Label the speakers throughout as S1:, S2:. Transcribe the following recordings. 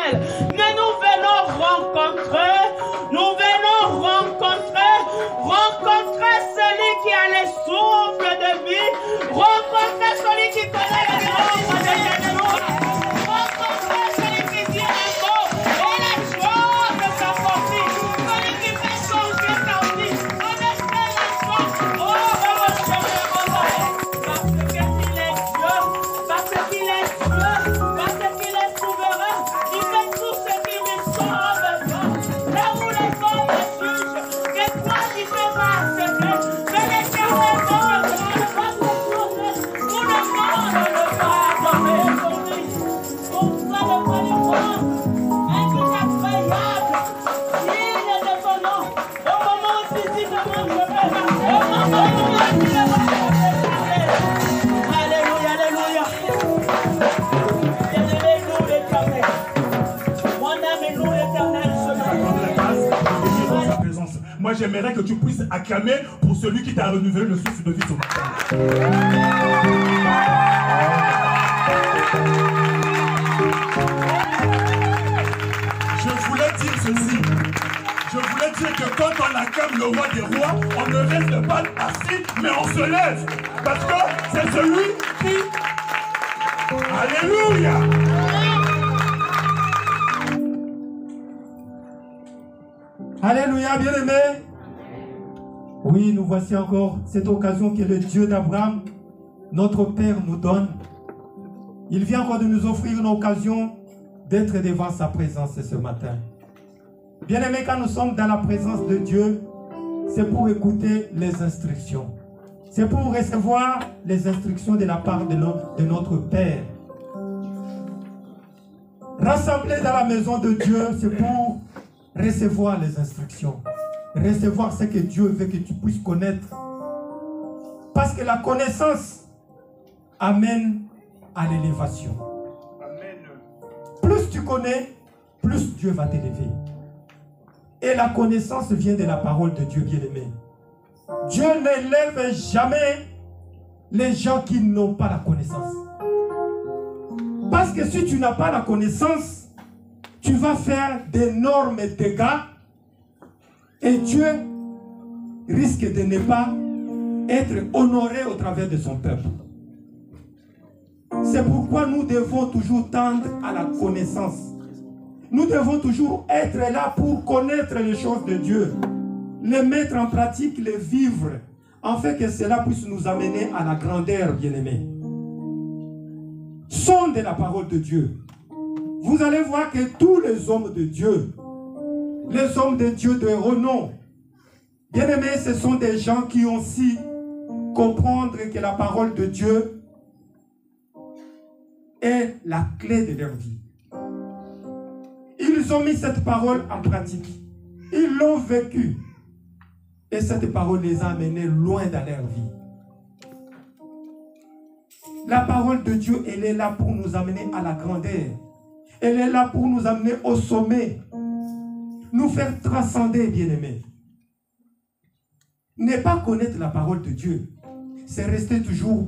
S1: éternel. Mais nous venons rencontrer, celui qui a les souffles de vie, rencontrer celui qui connaît les nombres de l'éternel, rencontrer celui qui dit un mot et les choses s'accomplissent, celui qui fait changer ta vie, en effet la joie, oh Seigneur, parce qu'il est Dieu, parce qu'il est souverain, il fait tout ce qui lui semble bon. Là où les hommes jugent, que toi tu fais pas accepter, que l'Éternel te demande pas de choses, tout le monde ne va adorer son lui. Pour ça le prénom, incroyable, digne de ton nom, au moment où physiquement je vais marcher, au moment où je vais marcher. Alléluia, alléluia. Bien-aimé, loue l'Éternel. Mon âme loue l'Éternel ce matin.
S2: Moi, j'aimerais que tu puisses acclamer pour celui qui t'a renouvelé le souffle de vie ce matin. Je voulais dire ceci. Je voulais dire que quand on acclame le roi des rois, on ne reste pas assis, mais on se lève. Parce que c'est celui qui... Alléluia!
S3: Alléluia, bien-aimés. Oui, nous voici encore cette occasion que le Dieu d'Abraham, notre Père, nous donne. Il vient encore de nous offrir une occasion d'être devant sa présence ce matin. Bien-aimés, quand nous sommes dans la présence de Dieu, c'est pour écouter les instructions. C'est pour recevoir les instructions de la part de notre Père. Rassemblés dans la maison de Dieu, c'est pour recevoir les instructions. Recevoir ce que Dieu veut que tu puisses connaître. Parce que la connaissance amène à l'élévation. Plus tu connais, plus Dieu va t'élever. Et la connaissance vient de la parole de Dieu, bien-aimé. Dieu n'élève jamais les gens qui n'ont pas la connaissance. Parce que si tu n'as pas la connaissance, tu vas faire d'énormes dégâts et Dieu risque de ne pas être honoré au travers de son peuple. C'est pourquoi nous devons toujours tendre à la connaissance. Nous devons toujours être là pour connaître les choses de Dieu, les mettre en pratique, les vivre, afin que cela puisse nous amener à la grandeur, bien-aimés. Sondez la parole de Dieu. Vous allez voir que tous les hommes de Dieu, les hommes de Dieu de renom, bien-aimés, ce sont des gens qui ont su comprendre que la parole de Dieu est la clé de leur vie. Ils ont mis cette parole en pratique. Ils l'ont vécue. Et cette parole les a amenés loin dans leur vie. La parole de Dieu, elle est là pour nous amener à la grandeur. Elle est là pour nous amener au sommet. Nous faire transcender, bien-aimés. Ne pas connaître la parole de Dieu, c'est rester toujours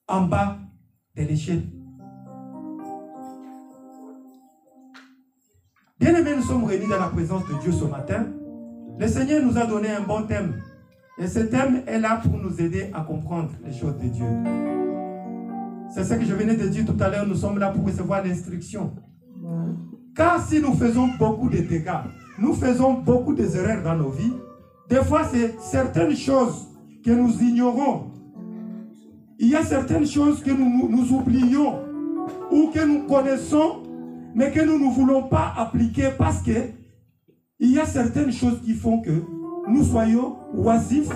S3: en bas de l'échelle. Bien-aimés, nous sommes réunis dans la présence de Dieu ce matin. Le Seigneur nous a donné un bon thème. Et ce thème est là pour nous aider à comprendre les choses de Dieu. C'est ce que je venais de dire tout à l'heure. Nous sommes là pour recevoir l'instruction. Car si nous faisons beaucoup de dégâts, nous faisons beaucoup d'erreurs dans nos vies, des fois c'est certaines choses que nous ignorons. Il y a certaines choses que nous oublions ou que nous connaissons, mais que nous ne voulons pas appliquer parce que il y a certaines choses qui font que nous soyons oisifs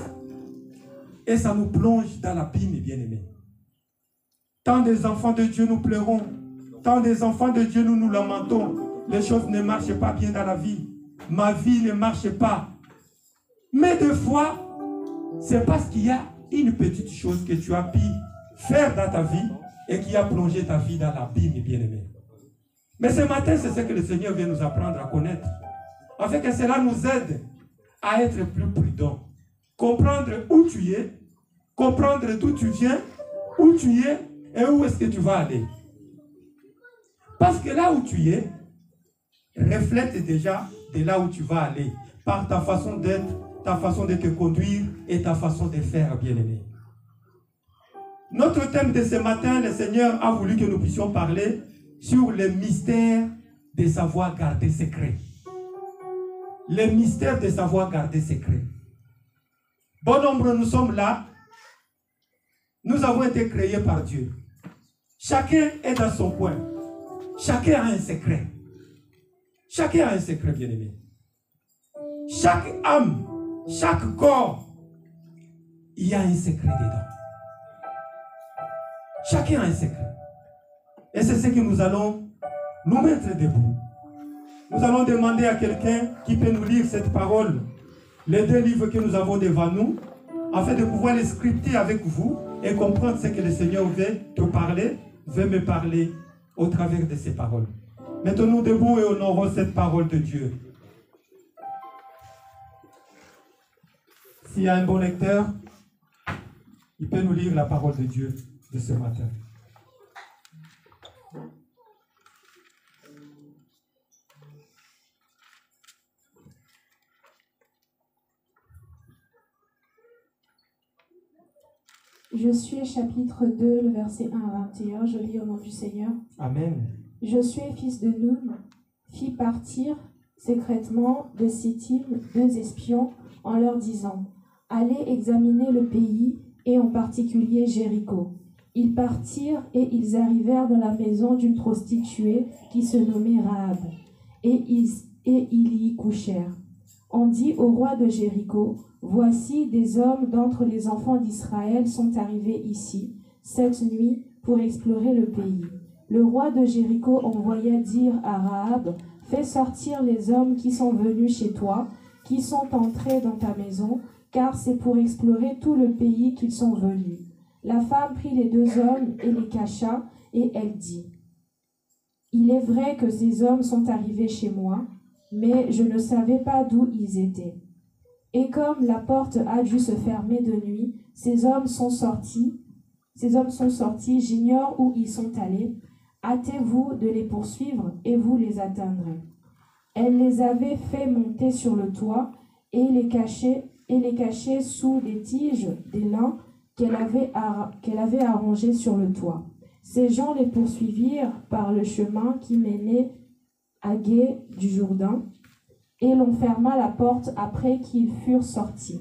S3: et ça nous plonge dans l'abîme, bien-aimés. Tant des enfants de Dieu nous pleurons, tant des enfants de Dieu nous lamentons. Les choses ne marchent pas bien dans la vie. Ma vie ne marche pas. Mais des fois, c'est parce qu'il y a une petite chose que tu as pu faire dans ta vie et qui a plongé ta vie dans l'abîme, bien-aimé. Mais ce matin, c'est ce que le Seigneur vient nous apprendre à connaître. Afin que cela nous aide à être plus prudents. Comprendre où tu es, comprendre d'où tu viens, où tu es et où est-ce que tu vas aller. Parce que là où tu es, reflète déjà de là où tu vas aller, par ta façon d'être, ta façon de te conduire et ta façon de faire, bien-aimé. Notre thème de ce matin, le Seigneur a voulu que nous puissions parler sur le mystère de savoir garder secret. Le mystère de savoir garder secret. Bon nombre, nous sommes là. Nous avons été créés par Dieu. Chacun est dans son coin. Chacun a un secret. Chacun a un secret, bien-aimé. Chaque âme, chaque corps, il y a un secret dedans. Chacun a un secret. Et c'est ce que nous allons nous mettre debout. Nous allons demander à quelqu'un qui peut nous lire cette parole, les 2 livres que nous avons devant nous, afin de pouvoir les scripter avec vous et comprendre ce que le Seigneur veut te parler, veut me parler au travers de ces paroles. Mettons-nous debout et honorons cette parole de Dieu. S'il y a un bon lecteur, il peut nous lire la parole de Dieu de ce matin.
S4: Je suis chapitre 2, le verset 1 à 21. Je lis au nom du Seigneur.
S3: Amen.
S4: Josué, fils de Nun, fit partir secrètement de Sittim 2 espions en leur disant « Allez examiner le pays et en particulier Jéricho. » Ils partirent et ils arrivèrent dans la maison d'une prostituée qui se nommait Rahab, et ils y couchèrent. On dit au roi de Jéricho, « Voici des hommes d'entre les enfants d'Israël sont arrivés ici, cette nuit, pour explorer le pays. » Le roi de Jéricho envoya dire à Rahab, « Fais sortir les hommes qui sont venus chez toi, qui sont entrés dans ta maison, car c'est pour explorer tout le pays qu'ils sont venus. » La femme prit les 2 hommes et les cacha, et elle dit, « Il est vrai que ces hommes sont arrivés chez moi, mais je ne savais pas d'où ils étaient. Et comme la porte a dû se fermer de nuit, ces hommes sont sortis, j'ignore où ils sont allés. Hâtez-vous de les poursuivre et vous les atteindrez. » Elle les avait fait monter sur le toit et les cachait sous des tiges d'élan qu'elle avait arrangées sur le toit. Ces gens les poursuivirent par le chemin qui menait à gué du Jourdain, et l'on ferma la porte après qu'ils furent sortis.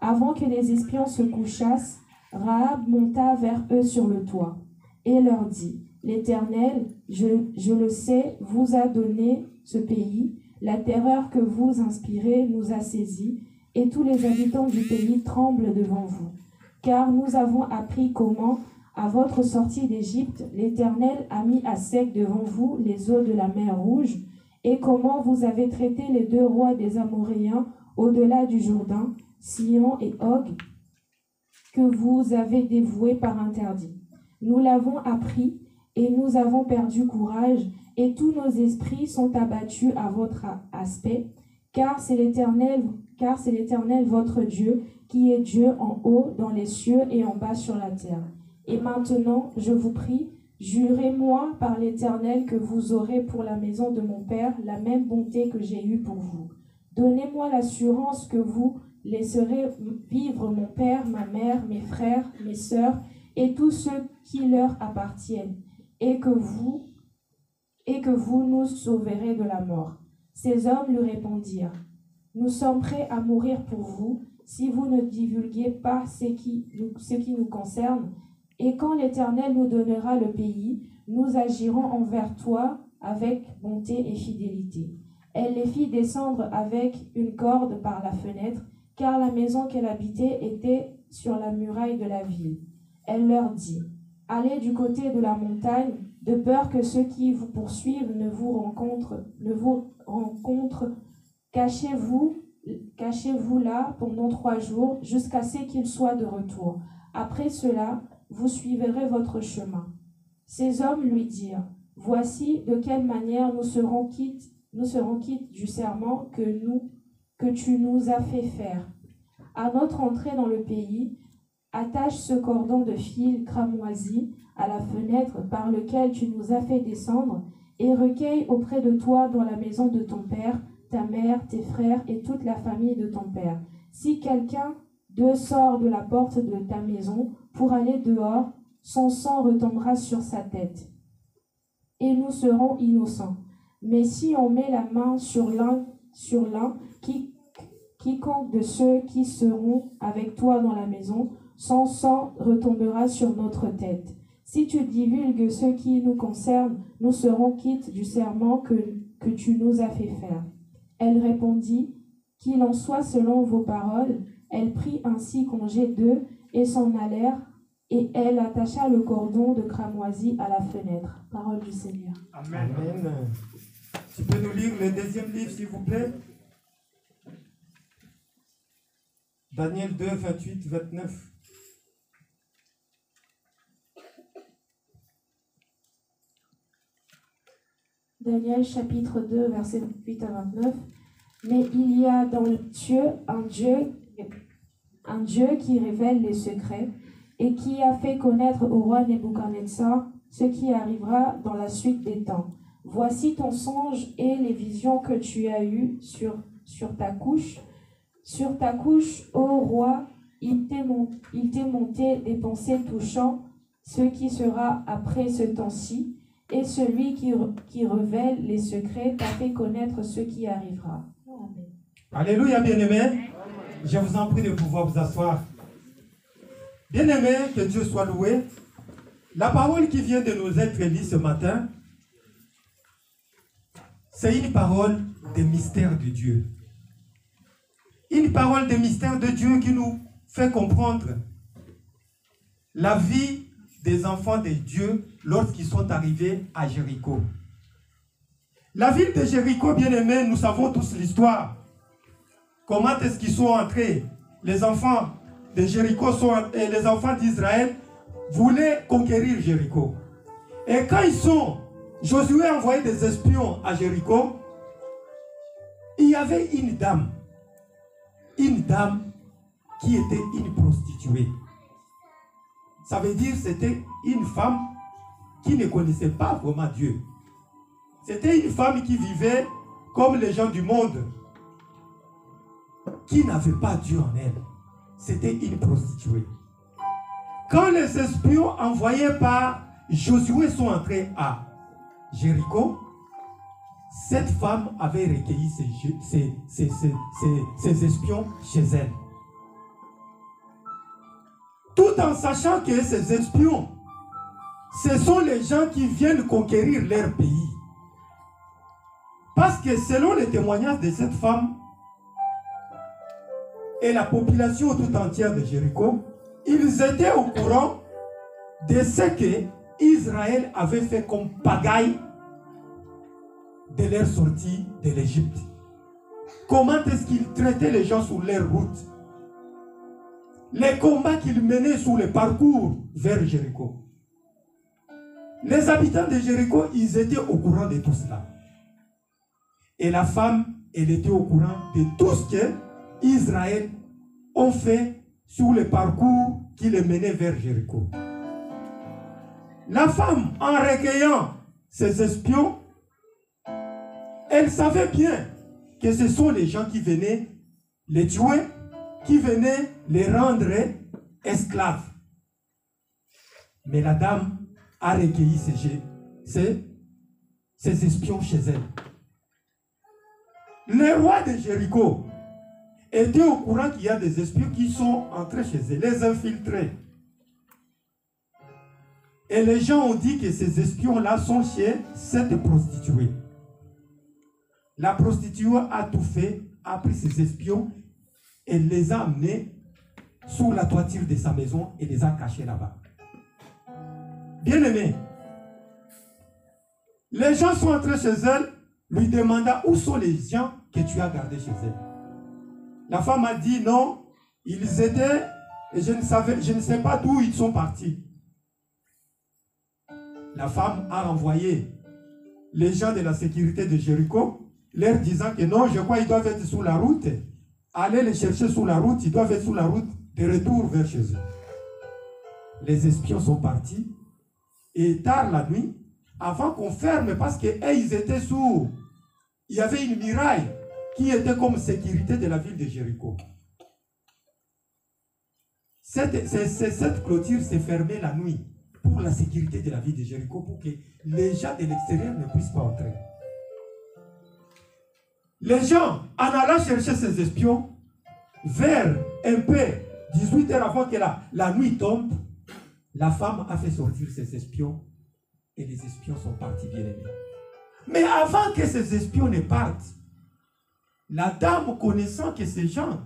S4: Avant que les espions se couchassent, Rahab monta vers eux sur le toit, et leur dit, « L'Éternel, je le sais, vous a donné ce pays. La terreur que vous inspirez nous a saisis, et tous les habitants du pays tremblent devant vous. Car nous avons appris comment, à votre sortie d'Égypte, l'Éternel a mis à sec devant vous les eaux de la mer Rouge, et comment vous avez traité les 2 rois des Amoréens au-delà du Jourdain, Sihon et Og, que vous avez dévoués par interdit. Nous l'avons appris, et nous avons perdu courage, et tous nos esprits sont abattus à votre aspect, car c'est l'Éternel votre Dieu, qui est Dieu en haut dans les cieux et en bas sur la terre. Et maintenant, je vous prie, jurez-moi par l'Éternel que vous aurez pour la maison de mon Père la même bonté que j'ai eue pour vous. Donnez-moi l'assurance que vous laisserez vivre mon père, ma mère, mes frères, mes sœurs et tous ceux qui leur appartiennent, et que vous nous sauverez de la mort. » Ces hommes lui répondirent, « Nous sommes prêts à mourir pour vous, si vous ne divulguez pas ce qui nous concerne, et quand l'Éternel nous donnera le pays, nous agirons envers toi avec bonté et fidélité. » Elle les fit descendre avec une corde par la fenêtre, car la maison qu'elle habitait était sur la muraille de la ville. Elle leur dit, « Allez du côté de la montagne, de peur que ceux qui vous poursuivent ne vous rencontrent. Cachez-vous là pendant 3 jours, jusqu'à ce qu'ils soient de retour. Après cela, vous suivrez votre chemin. » Ces hommes lui dirent, « Voici de quelle manière nous serons quittes du serment que tu nous as fait faire. À notre entrée dans le pays, attache ce cordon de fil cramoisi à la fenêtre par lequel tu nous as fait descendre, et recueille auprès de toi dans la maison de ton père, ta mère, tes frères et toute la famille de ton père. Si quelqu'un d'eux sort de la porte de ta maison pour aller dehors, son sang retombera sur sa tête, et nous serons innocents. Mais si on met la main sur l'un, quiconque de ceux qui seront avec toi dans la maison, son sang retombera sur notre tête. Si tu divulgues ce qui nous concerne, nous serons quittes du serment que tu nous as fait faire. Elle répondit, qu'il en soit selon vos paroles. Elle prit ainsi congé d'eux et s'en allèrent, et elle attacha le cordon de cramoisi à la fenêtre. Parole du Seigneur.
S3: Amen. Amen. Tu peux nous lire le deuxième livre, s'il vous plaît? Daniel 2, 28, 29.
S4: Daniel chapitre 2, versets 28 à 29. Mais il y a dans Dieu un Dieu qui révèle les secrets et qui a fait connaître au roi Nebuchadnezzar ce qui arrivera dans la suite des temps. Voici ton songe et les visions que tu as eues sur ta couche. Sur ta couche, ô roi, il t'est monté des pensées touchant ce qui sera après ce temps-ci, et celui qui révèle les secrets t'a fait connaître ce qui arrivera. Amen.
S3: Alléluia, bien-aimés. Je vous en prie de pouvoir vous asseoir. Bien-aimés, que Dieu soit loué. La parole qui vient de nous être lue ce matin, c'est une parole des mystères de Dieu. Une parole des mystères de Dieu qui nous fait comprendre la vie des enfants de Dieu lorsqu'ils sont arrivés à Jéricho. La ville de Jéricho, bien-aimés, nous savons tous l'histoire. Comment est-ce qu'ils sont entrés? Les enfants de Jéricho et les enfants d'Israël voulaient conquérir Jéricho. Et quand Josué a envoyé des espions à Jéricho, il y avait une dame qui était une prostituée. Ça veut dire que c'était une femme qui ne connaissait pas vraiment Dieu. C'était une femme qui vivait comme les gens du monde, qui n'avait pas Dieu en elle. C'était une prostituée. Quand les espions envoyés par Josué sont entrés à Jéricho, cette femme avait recueilli ses espions chez elle. Tout en sachant que ces espions, ce sont les gens qui viennent conquérir leur pays. Parce que selon les témoignages de cette femme et la population tout entière de Jéricho, ils étaient au courant de ce que Israël avait fait comme pagaille de leur sortie de l'Égypte. Comment est-ce qu'ils traitaient les gens sur leur route? Les combats qu'ils menaient sur le parcours vers Jéricho. Les habitants de Jéricho, ils étaient au courant de tout cela. Et la femme, elle était au courant de tout ce que Israël ont fait sur le parcours qui les menait vers Jéricho. La femme, en recueillant ses espions, elle savait bien que ce sont les gens qui venaient les tuer, qui venaient les rendre esclaves. Mais la dame a recueilli ses espions chez elle. Le roi de Jéricho était au courant qu'il y a des espions qui sont entrés chez elle, les infiltrés. Et les gens ont dit que ces espions-là sont chez cette prostituée. La prostituée a tout fait, a pris ses espions et les a amenés sous la toiture de sa maison et les a cachés là-bas. Bien-aimé, les gens sont entrés chez elle, lui demanda où sont les gens que tu as gardés chez elle. La femme a dit non, ils étaient, et je ne sais pas d'où ils sont partis. La femme a envoyé les gens de la sécurité de Jéricho, leur disant que non, je crois qu'ils doivent être sur la route. Allez les chercher sur la route, ils doivent être sur la route de retour vers chez eux. Les espions sont partis et tard la nuit, avant qu'on ferme, parce qu'ils étaient sous... Il y avait une muraille qui était comme sécurité de la ville de Jéricho. Cette clôture s'est fermée la nuit pour la sécurité de la ville de Jéricho, pour que les gens de l'extérieur ne puissent pas entrer. Les gens, en allant chercher ces espions, vers un peu 18 heures avant que la nuit tombe, la femme a fait sortir ses espions et les espions sont partis bien aimés. Mais avant que ces espions ne partent, la dame, connaissant que ces gens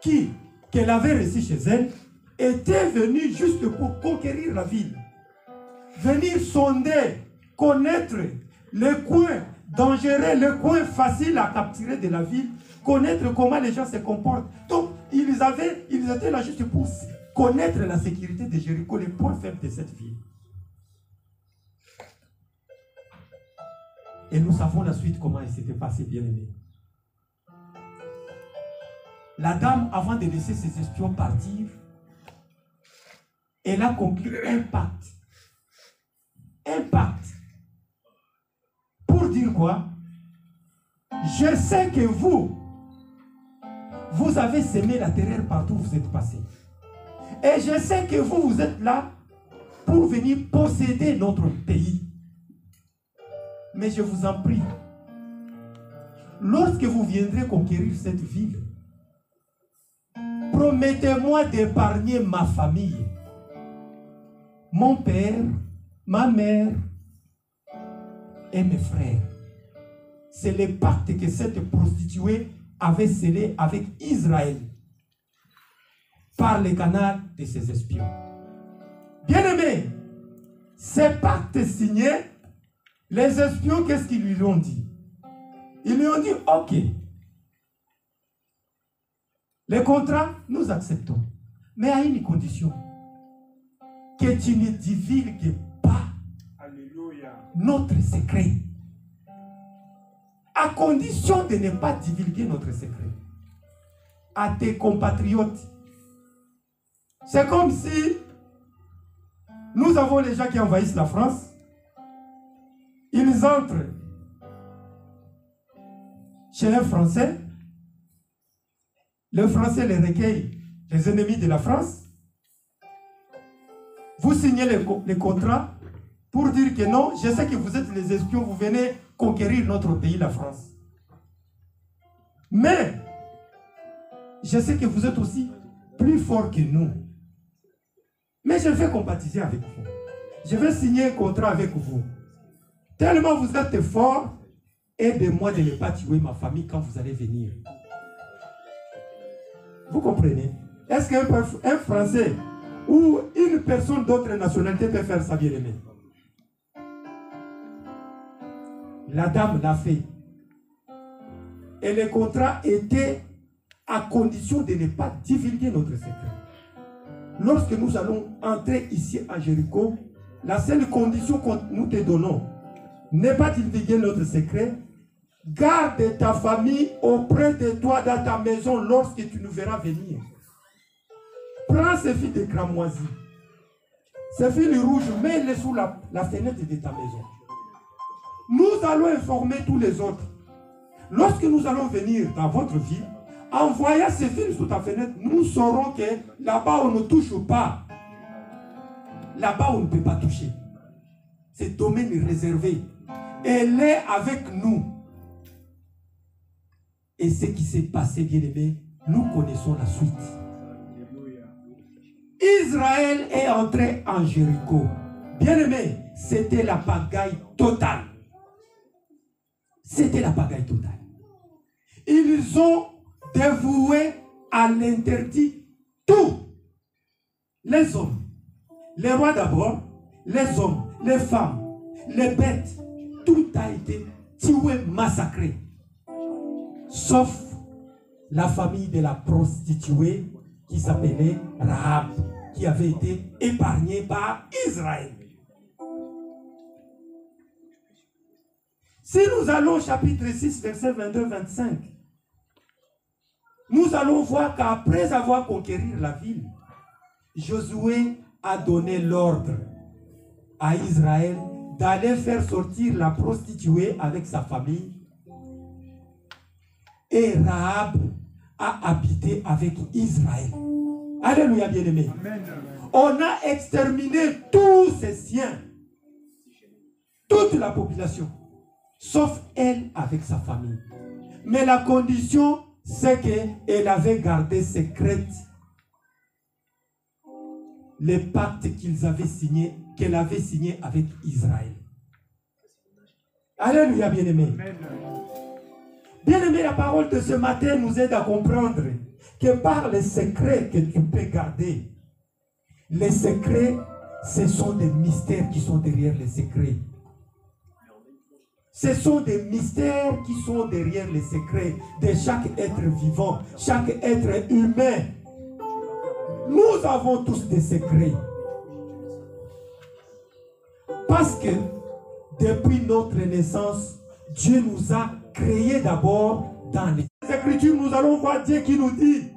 S3: qu'elle avait reçus chez elle étaient venus juste pour conquérir la ville, venir sonder, connaître les coins dangereux, les coins faciles à capturer de la ville, connaître comment les gens se comportent. Donc, ils étaient là juste pour connaître la sécurité de Jéricho, les points faibles de cette ville. Et nous savons la suite, comment il s'était passé, bien aimé. La dame, avant de laisser ses espions partir, elle a conclu un pacte. Un pacte. Pour dire quoi? Je sais que vous avez semé la terreur partout où vous êtes passé. Et je sais que vous êtes là pour venir posséder notre pays. Mais je vous en prie, lorsque vous viendrez conquérir cette ville, promettez-moi d'épargner ma famille, mon père, ma mère et mes frères. C'est le pacte que cette prostituée avait scellé avec Israël par le canal de ses espions. Bien-aimés, ce pacte signé, les espions, qu'est-ce qu'ils lui ont dit? Ils lui ont dit, ok, les contrats, nous acceptons, mais à une condition, que tu ne divulgues pas notre secret. À condition de ne pas divulguer notre secret à tes compatriotes. C'est comme si nous avons les gens qui envahissent la France. Ils entrent chez un Français. Le Français les recueille, les ennemis de la France. Vous signez les contrats pour dire que non, je sais que vous êtes les espions, vous venez conquérir notre pays, la France. Mais, je sais que vous êtes aussi plus forts que nous. Mais je vais compatiser avec vous. Je vais signer un contrat avec vous. Tellement vous êtes forts, aidez-moi de ne pas tuer ma famille quand vous allez venir. Vous comprenez? Est-ce qu'un Français ou une personne d'autre nationalité peut faire ça, bien aimé? La dame l'a fait. Et le contrat était à condition de ne pas divulguer notre secret. Lorsque nous allons entrer ici à Jéricho, la seule condition que nous te donnons, n'est pas divulguer notre secret. Garde ta famille auprès de toi dans ta maison lorsque tu nous verras venir. Prends ces fils de cramoisi, ces fils rouges, mets-les sous la fenêtre de ta maison. Nous allons informer tous les autres. Lorsque nous allons venir dans votre ville, en voyant ces fils sous ta fenêtre, nous saurons que là-bas on ne touche pas. Là-bas on ne peut pas toucher. C'est domaine réservé. Elle est avec nous. Et ce qui s'est passé, bien aimé, nous connaissons la suite. Israël est entré en Jéricho. Bien aimé, c'était la pagaille totale. C'était la pagaille totale. Ils ont dévoué à l'interdit tout. Les hommes, les rois d'abord, les hommes, les femmes, les bêtes, tout a été tué, massacré. Sauf la famille de la prostituée qui s'appelait Rahab, qui avait été épargnée par Israël. Si nous allons au chapitre 6, verset 22-25, nous allons voir qu'après avoir conquéri la ville, Josué a donné l'ordre à Israël d'aller faire sortir la prostituée avec sa famille. Et Rahab a habité avec Israël. Alléluia, bien-aimé. On a exterminé tous ses siens, toute la population, sauf elle avec sa famille. Mais la condition, c'est qu'elle avait gardé secrète les pactes qu'elle avait signés avec Israël. Alléluia, bien-aimé. Bien-aimé, la parole de ce matin nous aide à comprendre que par les secrets que tu peux garder, les secrets, ce sont des mystères qui sont derrière les secrets. Ce sont des mystères qui sont derrière les secrets de chaque être vivant, chaque être humain. Nous avons tous des secrets. Parce que depuis notre naissance, Dieu nous a créés d'abord dans les Écritures. Nous allons voir Dieu qui nous dit: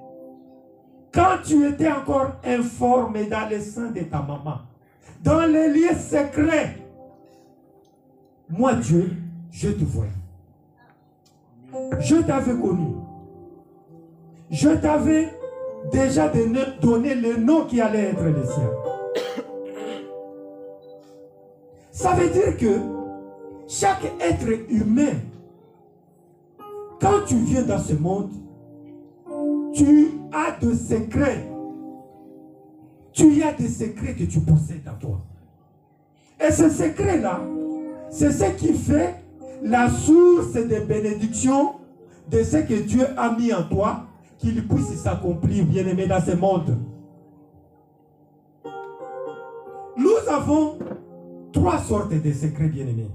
S3: quand tu étais encore informé dans le sein de ta maman, dans les lieux secrets, moi Dieu, je te vois. Je t'avais connu. Je t'avais déjà donné le nom qui allait être le sien. Ça veut dire que chaque être humain, quand tu viens dans ce monde, tu as des secrets. Tu as des secrets que tu possèdes en toi. Et ce secret-là, c'est ce qui fait la source des bénédictions de ce que Dieu a mis en toi, qu'il puisse s'accomplir, bien-aimé, dans ce monde. Nous avons 3 sortes de secrets, bien-aimés.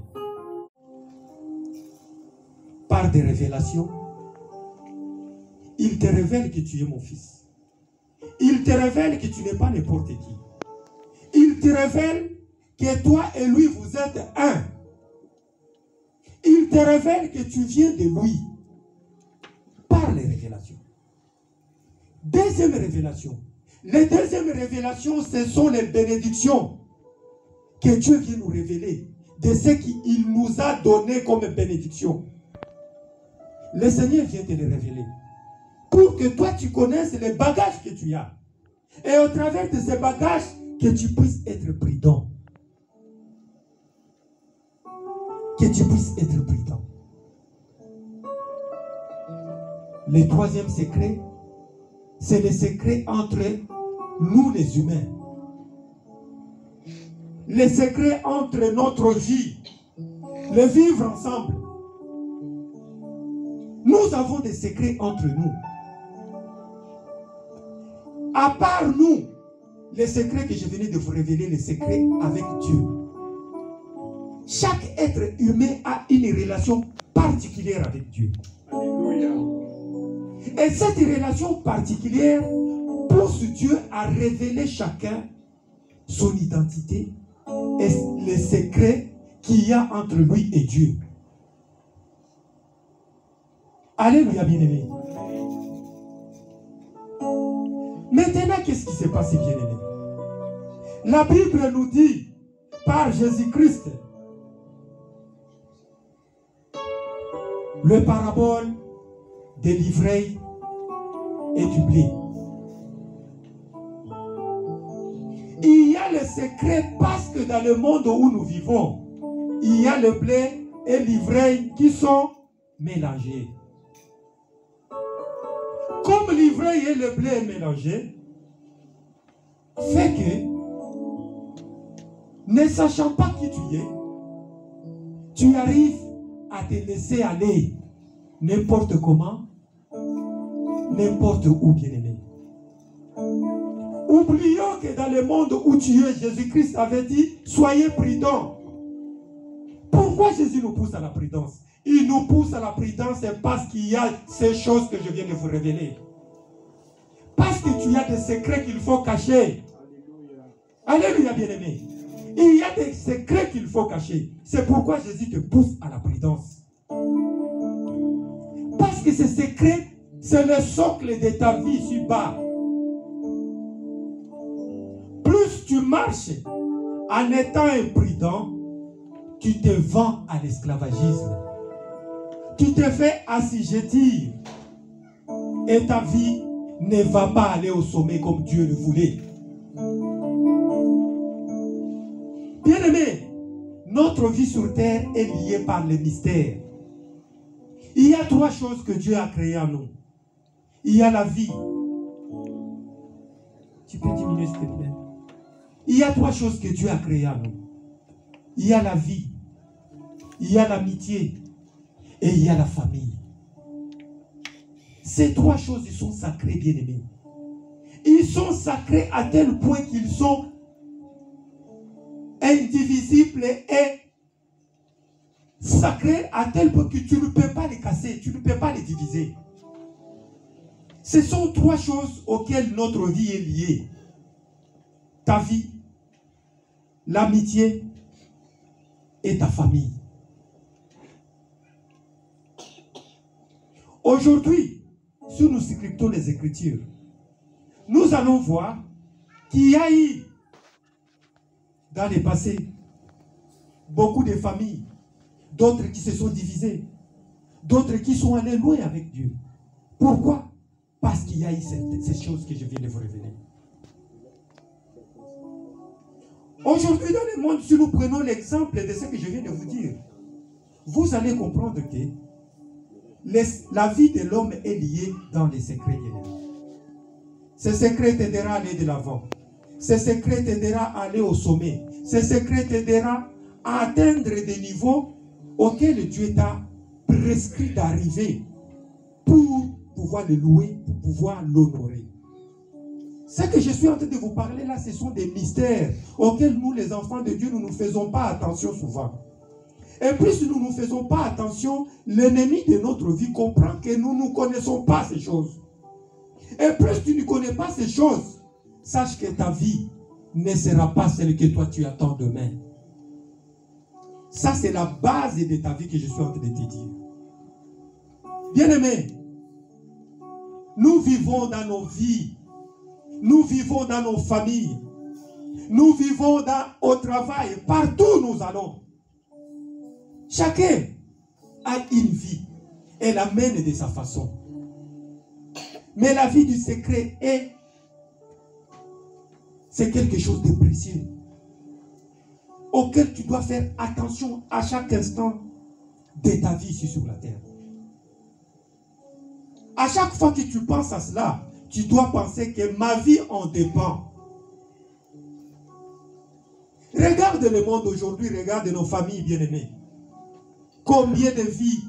S3: Par des révélations, il te révèle que tu es mon fils. Il te révèle que tu n'es pas n'importe qui. Il te révèle que toi et lui, vous êtes un. Il te révèle que tu viens de lui. Par les révélations. Deuxième révélation. Les deuxièmes révélations, ce sont les bénédictions que Dieu vient nous révéler de ce qu'il nous a donné comme bénédiction. Le Seigneur vient te les révéler pour que toi tu connaisses les bagages que tu as. Et au travers de ces bagages, que tu puisses être prudent. Que tu puisses être prudent. Le troisième secret, c'est le secret entre nous les humains. Le secret entre notre vie, le vivre ensemble. Nous avons des secrets entre nous. À part nous, les secrets que je venais de vous révéler, les secrets avec Dieu. Chaque être humain a une relation particulière avec Dieu.
S2: Alléluia.
S3: Et cette relation particulière pousse Dieu à révéler chacun son identité et les secrets qu'il y a entre lui et Dieu. Alléluia, bien-aimé. Maintenant, qu'est-ce qui s'est passé, bien-aimé? La Bible nous dit, par Jésus-Christ, le parabole de l'ivraie et du blé. Il y a le secret parce que dans le monde où nous vivons, il y a le blé et l'ivraie qui sont mélangés. Comme l'ivraie et le blé mélangés, fait que, ne sachant pas qui tu es, tu arrives à te laisser aller n'importe comment, n'importe où, bien-aimé. Oublions que dans le monde où tu es, Jésus-Christ avait dit, soyez prudents. Pourquoi Jésus nous pousse à la prudence? Il nous pousse à la prudence parce qu'il y a ces choses que je viens de vous révéler. Parce que tu as des secrets qu'il faut cacher. Alléluia, bien-aimé. Il y a des secrets qu'il faut cacher. C'est pourquoi Jésus te pousse à la prudence. Parce que ces secrets, c'est le socle de ta vie ici bas. Plus tu marches en étant imprudent, tu te vends à l'esclavagisme. Tu te fais assujettir et ta vie ne va pas aller au sommet comme Dieu le voulait. Bien-aimés, notre vie sur terre est liée par les mystères. Il y a 3 choses que Dieu a créées en nous. Il y a la vie. Tu peux diminuer s'il te plaît. Il y a 3 choses que Dieu a créées en nous. Il y a la vie, il y a l'amitié et il y a la famille. Ces 3 choses, ils sont sacrés, bien-aimés. Ils sont sacrés à tel point qu'ils sont indivisibles et sacrés à tel point que tu ne peux pas les casser, tu ne peux pas les diviser. Ce sont 3 choses auxquelles notre vie est liée. Ta vie, l'amitié et ta famille. Aujourd'hui, si nous scriptons les Écritures, nous allons voir qu'il y a eu dans le passé beaucoup de familles, d'autres qui se sont divisées, d'autres qui sont allés loin avec Dieu. Pourquoi? Parce qu'il y a eu ces choses que je viens de vous révéler. Aujourd'hui, dans le monde, si nous prenons l'exemple de ce que je viens de vous dire, vous allez comprendre que la vie de l'homme est liée dans les secrets de Dieu. Ce secret t'aidera à aller de l'avant. Ce secret t'aidera à aller au sommet. Ce secret t'aidera à atteindre des niveaux auxquels Dieu t'a prescrit d'arriver pour pouvoir le louer, pour pouvoir l'honorer. Ce que je suis en train de vous parler là, ce sont des mystères auxquels nous, les enfants de Dieu, nous ne faisons pas attention souvent. Et plus nous ne faisons pas attention, l'ennemi de notre vie comprend que nous ne connaissons pas ces choses. Et plus tu ne connais pas ces choses, sache que ta vie ne sera pas celle que toi tu attends demain. Ça, c'est la base de ta vie que je suis en train de te dire. Bien-aimés, nous vivons dans nos vies. Nous vivons dans nos familles. Nous vivons au travail. Partout où nous allons. Chacun a une vie. Et la mène de sa façon. Mais la vie du secret c'est quelque chose de précieux. Auquel tu dois faire attention à chaque instant de ta vie ici sur la terre. À chaque fois que tu penses à cela, tu dois penser que ma vie en dépend. Regarde le monde aujourd'hui, regarde nos familles bien-aimées. Combien de vies,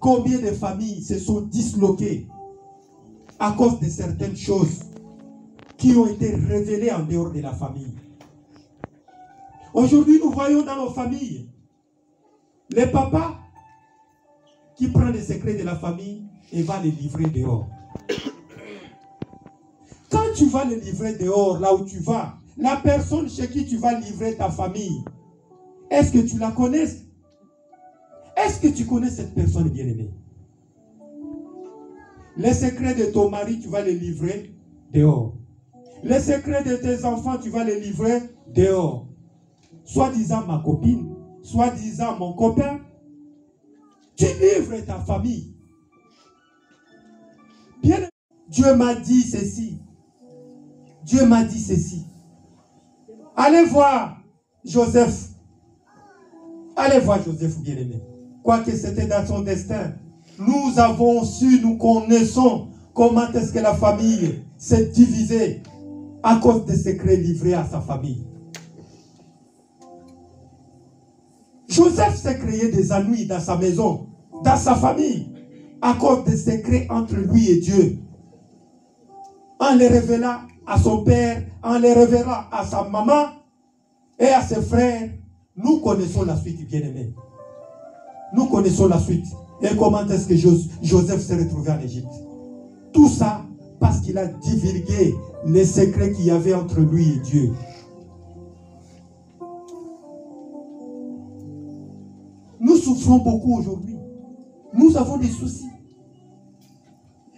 S3: combien de familles se sont disloquées à cause de certaines choses qui ont été révélées en dehors de la famille. Aujourd'hui, nous voyons dans nos familles les papas qui prennent les secrets de la famille et va les livrer dehors. Quand tu vas les livrer dehors, là où tu vas, la personne chez qui tu vas livrer ta famille, est-ce que tu la connais? Est-ce que tu connais cette personne bien-aimée? Les secrets de ton mari, tu vas les livrer dehors. Les secrets de tes enfants, tu vas les livrer dehors. Soi-disant ma copine, soi-disant mon copain, tu livres ta famille. Bien, Dieu m'a dit ceci. Dieu m'a dit ceci. Allez voir Joseph. Allez voir Joseph, bien-aimé. Quoique c'était dans son destin, nous avons su, nous connaissons comment est-ce que la famille s'est divisée à cause des secrets livrés à sa famille. Joseph s'est créé des ennuis dans sa maison, dans sa famille, à cause des secrets entre lui et Dieu. En les révélant à son père, en les révélant à sa maman et à ses frères, nous connaissons la suite, bien-aimés. Nous connaissons la suite. Et comment est-ce que Joseph s'est retrouvé en Égypte? Tout ça parce qu'il a divulgué les secrets qu'il y avait entre lui et Dieu. Nous souffrons beaucoup aujourd'hui. Nous avons des soucis.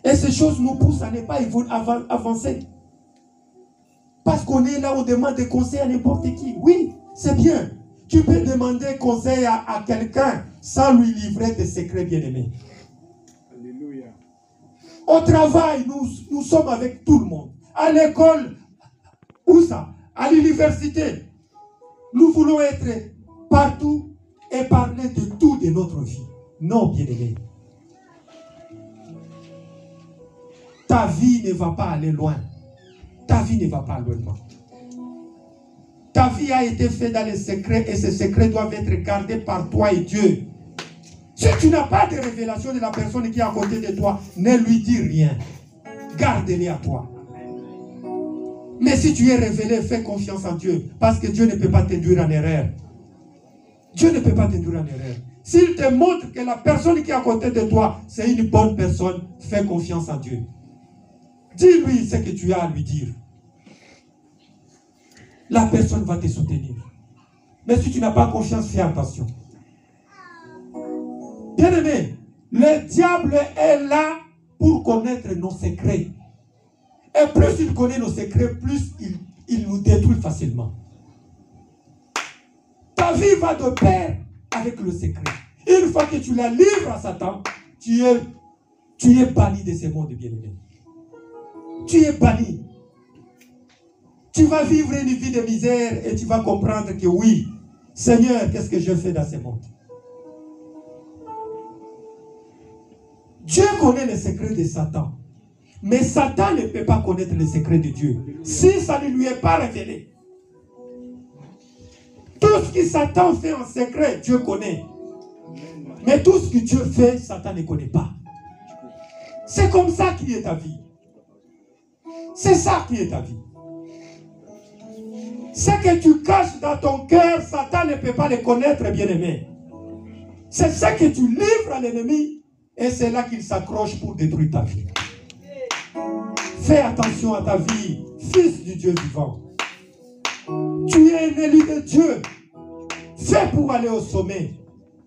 S3: Et ces choses nous poussent à ne pas avancer. Parce qu'on est là, on demande des conseils à n'importe qui. Oui, c'est bien. Tu peux demander conseil à quelqu'un sans lui livrer tes secrets, bien-aimés.
S5: Alléluia.
S3: Au travail, nous sommes avec tout le monde. À l'école, où ça? À l'université. Nous voulons être partout et parler de tout de notre vie. Non, bien-aimé. Ta vie ne va pas aller loin. Ta vie ne va pas aller loin. Ta vie a été faite dans les secrets et ces secrets doivent être gardés par toi et Dieu. Si tu n'as pas de révélation de la personne qui est à côté de toi, ne lui dis rien. Garde-les à toi. Mais si tu es révélé, fais confiance en Dieu. Parce que Dieu ne peut pas t'induire en erreur. Dieu ne peut pas t'induire en erreur. S'il te montre que la personne qui est à côté de toi, c'est une bonne personne, fais confiance en Dieu. Dis-lui ce que tu as à lui dire. La personne va te soutenir. Mais si tu n'as pas confiance, fais attention. Bien-aimé, le diable est là pour connaître nos secrets. Et plus il connaît nos secrets, plus il nous détruit facilement. Ta vie va de pair avec le secret. Une fois que tu la livres à Satan, tu es banni de ce monde, bien-aimé. Tu es banni. Tu vas vivre une vie de misère et tu vas comprendre que oui, Seigneur, qu'est-ce que je fais dans ce monde? Dieu connaît les secrets de Satan. Mais Satan ne peut pas connaître les secrets de Dieu. Si ça ne lui est pas révélé. Tout ce que Satan fait en secret, Dieu connaît. Mais tout ce que Dieu fait, Satan ne connaît pas. C'est comme ça qui est ta vie. C'est ça qui est ta vie. Ce que tu caches dans ton cœur, Satan ne peut pas le connaître, bien-aimé. C'est ce que tu livres à l'ennemi et c'est là qu'il s'accroche pour détruire ta vie. Fais attention à ta vie, fils du Dieu vivant. Tu es un élu de Dieu. Fais pour aller au sommet.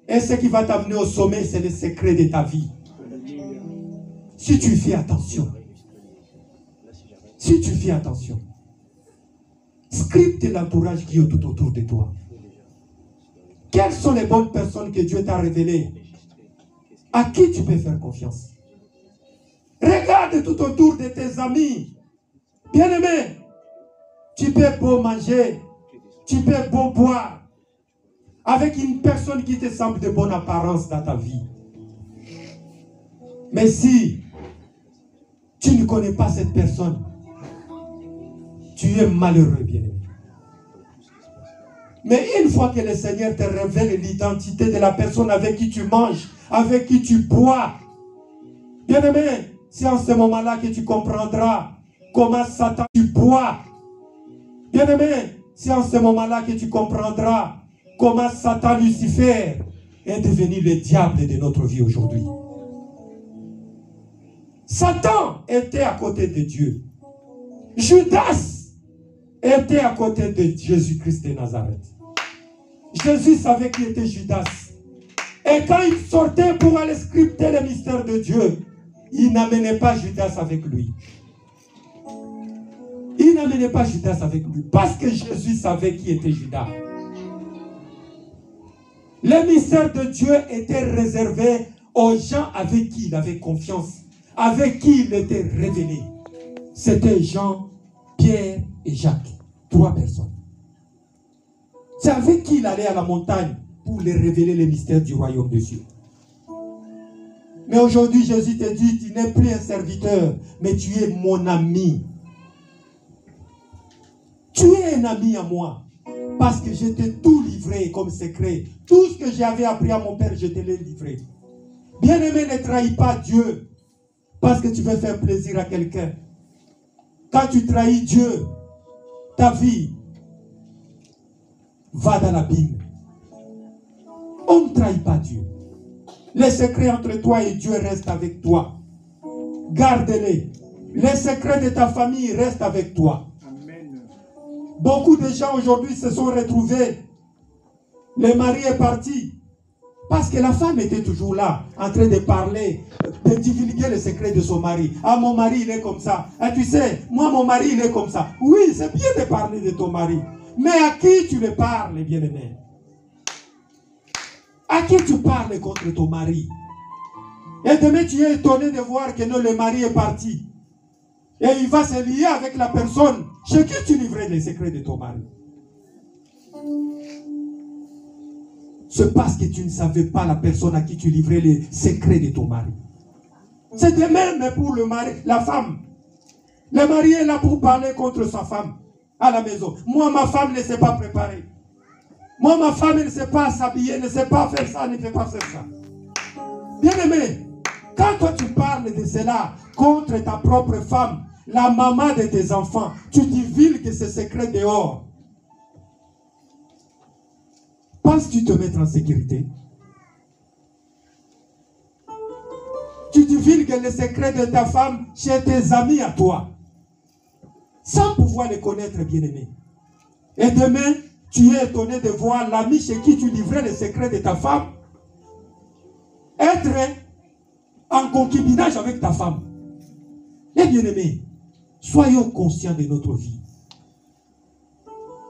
S3: Et ce qui va t'amener au sommet, c'est le secret de ta vie. Si tu fais attention. Si tu fais attention. Scripte l'entourage qui est tout autour de toi. Quelles sont les bonnes personnes que Dieu t'a révélées? À qui tu peux faire confiance? Regarde tout autour de tes amis. Bien-aimé, tu peux beau manger, tu peux beau boire, avec une personne qui te semble de bonne apparence dans ta vie. Mais si tu ne connais pas cette personne, tu es malheureux, bien-aimé. Mais une fois que le Seigneur te révèle l'identité de la personne avec qui tu manges, avec qui tu bois, bien-aimé, c'est en ce moment-là que tu comprendras comment Satan tu bois. Bien-aimé, c'est en ce moment-là que tu comprendras comment Satan Lucifer est devenu le diable de notre vie aujourd'hui. Satan était à côté de Dieu. Judas était à côté de Jésus-Christ de Nazareth. Jésus savait qui était Judas. Et quand il sortait pour aller scripter le mystère de Dieu, il n'amenait pas Judas avec lui. Il n'amenait pas Judas avec lui. Parce que Jésus savait qui était Judas. Le mystère de Dieu était réservé aux gens avec qui il avait confiance. Avec qui il était révélé. C'était Jean, Pierre et Jacques. 3 personnes. C'est avec qui il allait à la montagne pour les révéler les mystères du royaume des cieux. Mais aujourd'hui, Jésus te dit, tu n'es plus un serviteur, mais tu es mon ami. Tu es un ami à moi, parce que je t'ai tout livré comme secret. Tout ce que j'avais appris à mon Père, je te l'ai livré. Bien-aimé, ne trahis pas Dieu, parce que tu veux faire plaisir à quelqu'un. Quand tu trahis Dieu, ta vie va dans l'abîme. On ne trahit pas Dieu. Les secrets entre toi et Dieu restent avec toi. Garde-les. Les secrets de ta famille restent avec toi.
S5: Amen.
S3: Beaucoup de gens aujourd'hui se sont retrouvés. Le mari est parti. Parce que la femme était toujours là, en train de parler, de divulguer les secrets de son mari. Ah, mon mari, il est comme ça. Ah, tu sais, moi, mon mari, il est comme ça. Oui, c'est bien de parler de ton mari. Mais à qui tu le parles, bien-aimé? À qui tu parles contre ton mari? Et demain, tu es étonné de voir que non, le mari est parti. Et il va se lier avec la personne chez qui tu livrais les secrets de ton mari. C'est parce que tu ne savais pas la personne à qui tu livrais les secrets de ton mari. C'est de même pour le mari, la femme. Le mari est là pour parler contre sa femme à la maison. Moi, ma femme ne s'est pas préparée. Moi, ma femme, elle ne sait pas s'habiller, ne sait pas faire ça, ne fait pas faire ça. Bien aimé, quand toi tu parles de cela contre ta propre femme, la maman de tes enfants, tu divulgues ces secrets dehors. Penses-tu te mettre en sécurité? Tu divulgues les secrets de ta femme chez tes amis à toi, sans pouvoir les connaître, bien-aimé. Et demain, tu es étonné de voir l'ami chez qui tu livrais les secrets de ta femme être en concubinage avec ta femme. Et bien-aimé, soyons conscients de notre vie.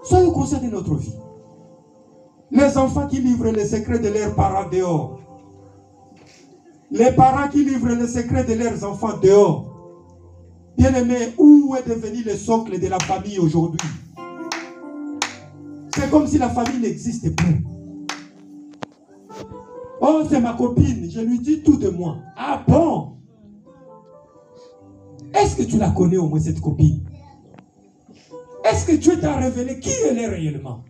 S3: Soyons conscients de notre vie. Les enfants qui livrent les secrets de leurs parents dehors. Les parents qui livrent les secrets de leurs enfants dehors. Bien-aimé, où est devenu le socle de la famille aujourd'hui? C'est comme si la famille n'existait plus. Oh, c'est ma copine, je lui dis tout de moi. Ah bon? Est-ce que tu la connais au moins, cette copine? Est-ce que Dieu t'a révélé qui elle est réellement?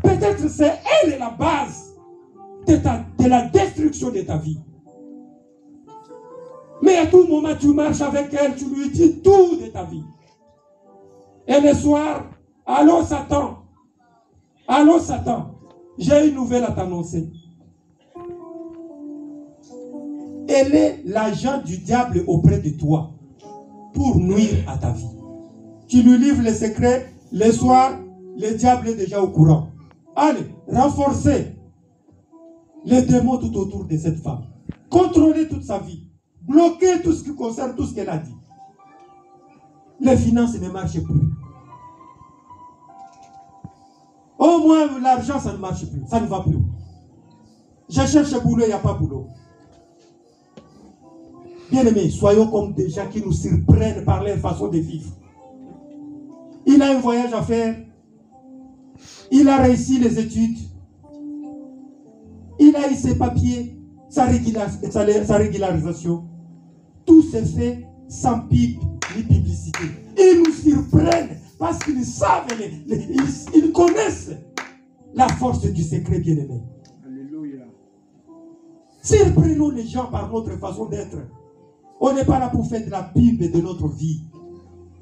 S3: Peut-être c'est elle la base de la destruction de ta vie. Mais à tout moment, tu marches avec elle, tu lui dis tout de ta vie. Et le soir, allô Satan, allô Satan, j'ai une nouvelle à t'annoncer. Elle est l'agent du diable auprès de toi pour nuire à ta vie. Tu lui livres les secrets, le soir, le diable est déjà au courant. Allez, renforcez les démons tout autour de cette femme. Contrôlez toute sa vie. Bloquez tout ce qui concerne tout ce qu'elle a dit. Les finances ne marchent plus. Au moins, l'argent, ça ne marche plus. Ça ne va plus. Je cherche boulot, il n'y a pas boulot. Bien-aimés, soyons comme des gens qui nous surprennent par leur façon de vivre. Il a un voyage à faire. Il a réussi les études. Il a eu ses papiers, sa régularisation. Tout s'est fait sans pipe ni publicité. Ils nous surprennent parce qu'ils savent, ils connaissent la force du secret, bien-aimé.
S5: Alléluia.
S3: Surprenons les gens par notre façon d'être. On n'est pas là pour faire de la pipe de notre vie.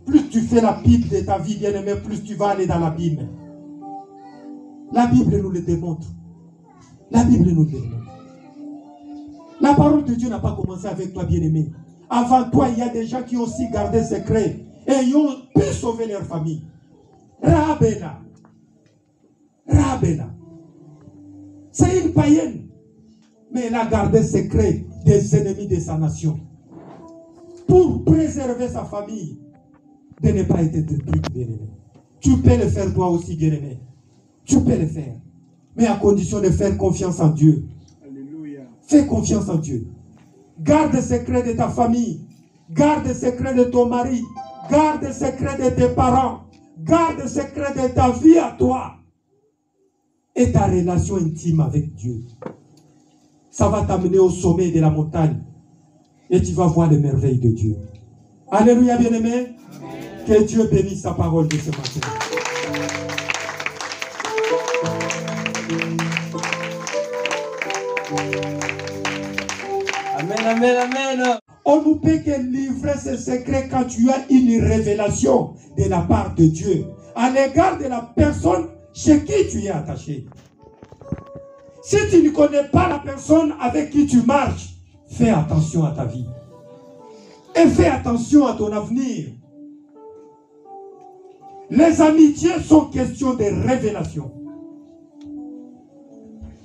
S3: Plus tu fais la pipe de ta vie, bien-aimé, plus tu vas aller dans l'abîme. La Bible nous le démontre. La Bible nous le démontre. La parole de Dieu n'a pas commencé avec toi, bien-aimé. Avant toi, il y a des gens qui ont aussi gardé secret et ils ont pu sauver leur famille. Rabela. Rabela. C'est une païenne. Mais elle a gardé secret des ennemis de sa nation. Pour préserver sa famille de ne pas être détruite, bien-aimé. Tu peux le faire toi aussi, bien-aimé. Tu peux le faire. Mais à condition de faire confiance en Dieu.
S5: Alléluia.
S3: Fais confiance en Dieu. Garde le secret de ta famille. Garde le secret de ton mari. Garde le secret de tes parents. Garde le secret de ta vie à toi. Et ta relation intime avec Dieu. Ça va t'amener au sommet de la montagne. Et tu vas voir les merveilles de Dieu. Alléluia, bien-aimé. Que Dieu bénisse sa parole de ce matin.
S1: Amen, amen, amen.
S3: On ne peut que livrer ce secret quand tu as une révélation de la part de Dieu à l'égard de la personne chez qui tu es attaché. Si tu ne connais pas la personne avec qui tu marches, fais attention à ta vie. Et fais attention à ton avenir. Les amitiés sont question de révélation.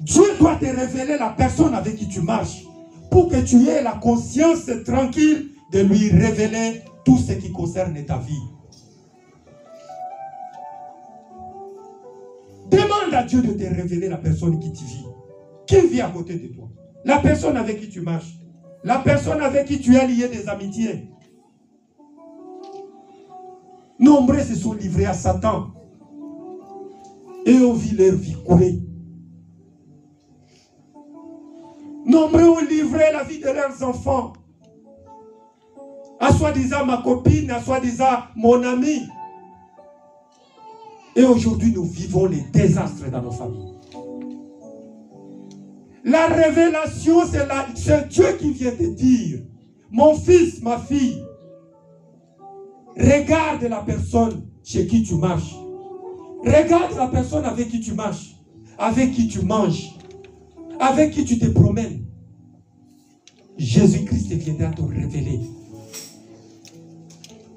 S3: Dieu doit te révéler la personne avec qui tu marches pour que tu aies la conscience tranquille de lui révéler tout ce qui concerne ta vie. Demande à Dieu de te révéler la personne qui te vit, Qui vit à côté de toi? La personne avec qui tu marches. La personne avec qui tu as lié des amitiés. Nombreux se sont livrés à Satan. Et ont vu leur vie couler. Nombreux ont livré la vie de leurs enfants. À soi-disant ma copine, à soi-disant mon ami. Et aujourd'hui, nous vivons les désastres dans nos familles. La révélation, c'est Dieu qui vient te dire, mon fils, ma fille, regarde la personne chez qui tu marches. Regarde la personne avec qui tu marches, avec qui tu manges, avec qui tu te promènes. Jésus-Christ viendra te révéler.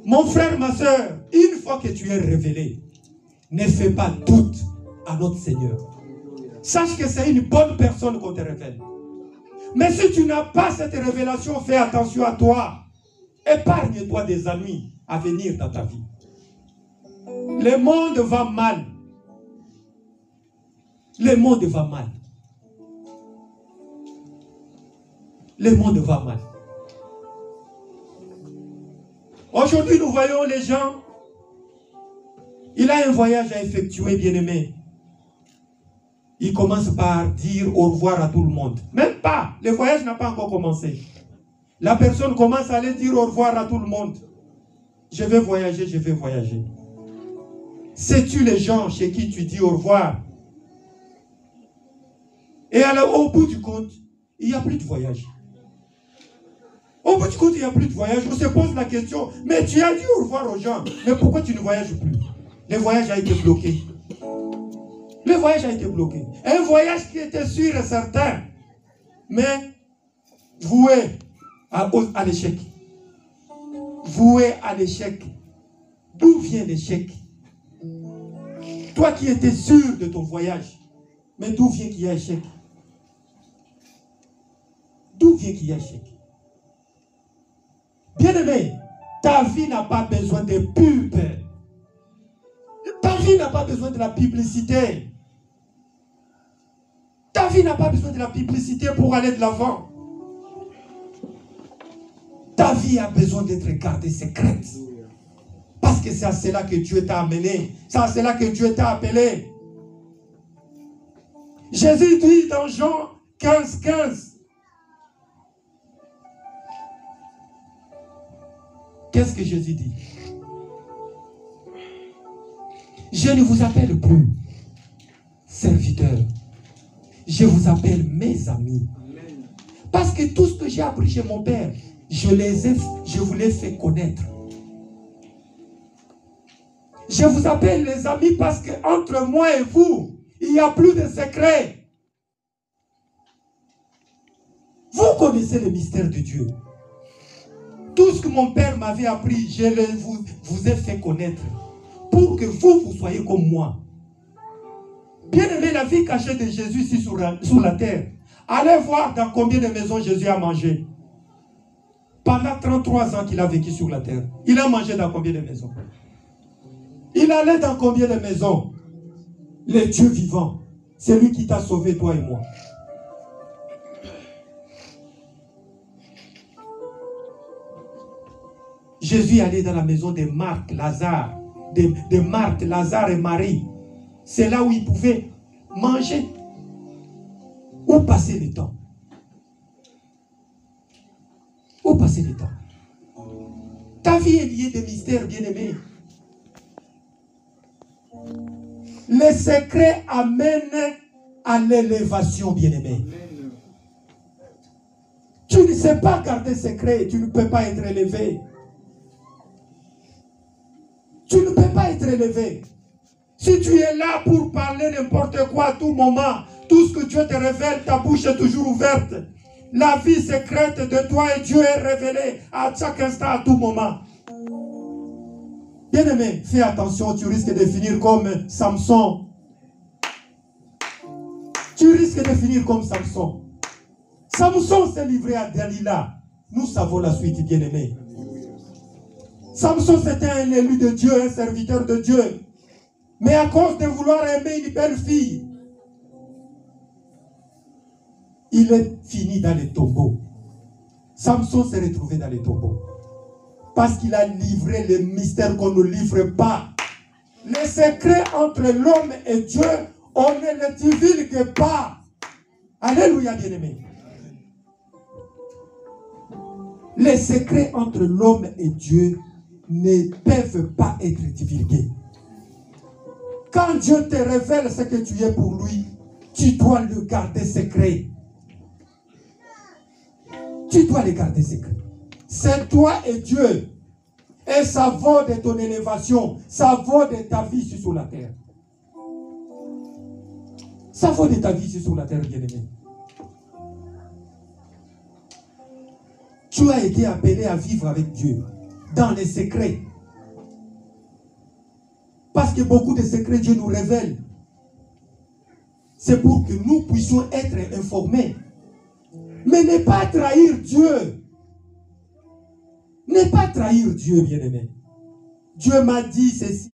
S3: Mon frère, ma soeur, une fois que tu es révélé, ne fais pas doute à notre Seigneur. Sache que c'est une bonne personne qu'on te révèle. Mais si tu n'as pas cette révélation, fais attention à toi. Épargne-toi des ennuis à venir dans ta vie. Le monde va mal. Le monde va mal. Le monde va mal. Aujourd'hui, nous voyons les gens. Il a un voyage à effectuer, bien-aimé. Il commence par dire au revoir à tout le monde. Même pas. Le voyage n'a pas encore commencé. La personne commence à aller dire au revoir à tout le monde. Je vais voyager, je vais voyager. Sais-tu les gens chez qui tu dis au revoir? Et alors, au bout du compte, il n'y a plus de voyage. Au bout du compte, il n'y a plus de voyage. On se pose la question, mais tu as dit au revoir aux gens. Mais pourquoi tu ne voyages plus? Le voyage a été bloqué. Le voyage a été bloqué. Un voyage qui était sûr et certain, mais voué à l'échec. Voué à l'échec. D'où vient l'échec? Toi qui étais sûr de ton voyage, mais d'où vient qu'il y a échec? D'où vient qu'il y a échec? Bien-aimé, ta vie n'a pas besoin de pub. Ta vie n'a pas besoin de la publicité. Ta vie n'a pas besoin de la publicité pour aller de l'avant. Ta vie a besoin d'être gardée secrète. Parce que c'est à cela que Dieu t'a amené. C'est à cela que Dieu t'a appelé. Jésus dit dans Jean 15, 15. Qu'est-ce que Jésus dit? Je ne vous appelle plus serviteurs. Je vous appelle mes amis. Parce que tout ce que j'ai appris chez mon Père, je vous l'ai fait connaître. Je vous appelle les amis parce qu'entre moi et vous, il n'y a plus de secret. Vous connaissez le mystère de Dieu. Tout ce que mon Père m'avait appris, je vous ai fait connaître. Pour que vous soyez comme moi. Bien aimé, la vie cachée de Jésus ici sur la terre. Allez voir dans combien de maisons Jésus a mangé. Pendant 33 ans qu'il a vécu sur la terre. Il a mangé dans combien de maisons? Il allait dans combien de maisons? Le Dieu vivant. C'est lui qui t'a sauvé, toi et moi. Jésus allait dans la maison de Marthe, Lazare. De Marthe, Lazare et Marie. C'est là où il pouvait manger ou passer le temps. Où passer le temps? Ta vie est liée des mystères, bien-aimés. Les secrets amènent à l'élévation, bien-aimé. Tu ne sais pas garder secret, tu ne peux pas être élevé. Tu ne peux pas être élevé. Si tu es là pour parler n'importe quoi à tout moment, tout ce que Dieu te révèle, ta bouche est toujours ouverte. La vie secrète de toi et Dieu est révélée à chaque instant, à tout moment. Bien-aimé, fais attention, tu risques de finir comme Samson. Tu risques de finir comme Samson. Samson s'est livré à Dalila. Nous savons la suite, bien-aimé. Samson, c'était un élu de Dieu, un serviteur de Dieu. Mais à cause de vouloir aimer une belle fille, il est fini dans les tombeaux. Samson s'est retrouvé dans les tombeaux. Parce qu'il a livré les mystères qu'on ne livre pas. Les secrets entre l'homme et Dieu, on ne les divulgue pas. Alléluia, bien-aimé. Les secrets entre l'homme et Dieu ne peuvent pas être divulgués. Quand Dieu te révèle ce que tu es pour lui, tu dois le garder secret. Tu dois le garder secret. C'est toi et Dieu. Et ça vaut de ton élévation. Ça vaut de ta vie sur la terre. Ça vaut de ta vie sur la terre, bien-aimé. Tu as été appelé à vivre avec Dieu dans les secrets. Parce que beaucoup de secrets, Dieu nous révèle. C'est pour que nous puissions être informés. Mais ne pas trahir Dieu. Ne pas trahir Dieu, bien-aimé. Dieu m'a dit ceci.